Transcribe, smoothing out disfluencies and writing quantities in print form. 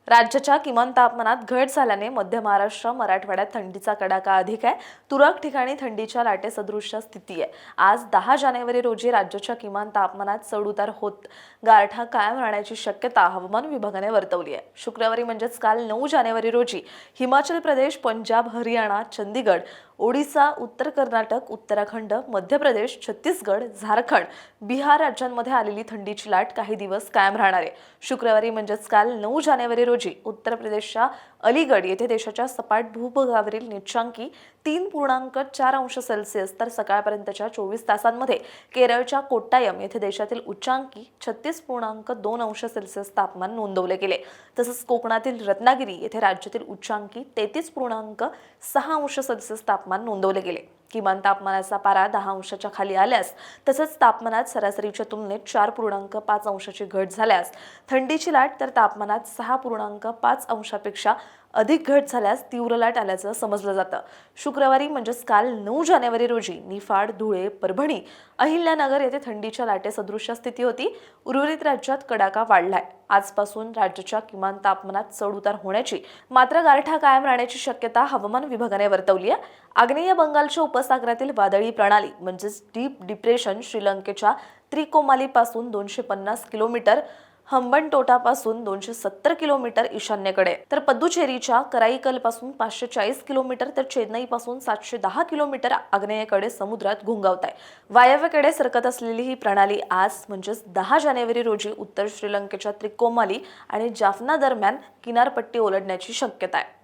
राज्याच्या किमान तापमानात घट झाल्याने मध्य महाराष्ट्र मराठवाड्यात थंडीचा कडाका अधिक आहे। तुरळक ठिकाणी थंडीच्या लाटेसदृश स्थिती आहे। आज 10 जानेवारी रोजी राज्याच्या किमान तापमानात चढ-उतार होत गारठा कायम राहण्याची शक्यता हवामान विभागाने वर्तवली आहे। शुक्रवारी म्हणजेच काल 9 जानेवारी रोजी हिमाचल प्रदेश, पंजाब, हरियाणा, चंदीगड, ओडिशा, उत्तर कर्नाटक, उत्तराखंड, मध्य प्रदेश, छत्तीसगड, झारखंड, बिहार राज्यांमध्ये आलेली थंडीची लाट काही दिवस कायम राहणार आहे। शुक्रवारी म्हणजेच काल 9 जानेवारी रोजी उत्तर प्रदेशच्या अलीगड येथे देशाच्या सपाट भूभागावरील नीचांकी 3.4 अंश सेल्सिअस तर सकाळपर्यंतच्या 24 तासांमध्ये केरळच्या कोट्टायम येथे देशातील उच्चांकी 36.2 अंश सेल्सिअस तापमान नोंदवले गेले। तसंच कोकणातील रत्नागिरी येथे राज्यातील उच्चांकी 33.6 अंश सेल्सिअस तापमान नोंदवले गेले। किमान तापमानाचा पारा 10 अंशाच्या खाली आल्यास तसंच तापमानात सरासरीच्या तुलनेत 4.5 अंशाची घट झाल्यास थंडीची लाट तर तापमानात 6.5 अंशापेक्षा अधिक घट झाल्यास तीव्र लाट आल्याचं समजलं जातं। शुक्रवारी म्हणजेच काल 9 जानेवारी रोजी निफाड, धुळे, परभणी, अहिल्यानगर येथे थंडीच्या लाटेसदृश स्थिती होती। उर्वरित राज्यात कडाका वाढलाय। आजपासून राज्याच्या किमान तापमानात चढ-उतार होण्याची मात्र गारठा कायम राहण्याची शक्यता हवामान विभागाने वर्तवली आहे। आग्नेय बंगालच्या उपसागरातील वादळी प्रणाली म्हणजेच डीप डिप्रेशन श्रीलंकेच्या त्रिकोमालीपासून 250 किलोमीटर, हंबनटोटापासून 270 किलोमीटर ईशान्येकडे, तर पद्दुचेरीच्या कराईकलपासून 540 किलोमीटर तर चेन्नईपासून 710 किलोमीटर आग्नेयेकडे समुद्रात घोंगावत आहे। वायव्येकडे सरकत असलेली ही प्रणाली आज म्हणजेच 10 जानेवारी रोजी उत्तर श्रीलंकेच्या त्रिकोमाली आणि जाफना दरम्यान किनारपट्टी ओलांडण्याची शक्यता आहे।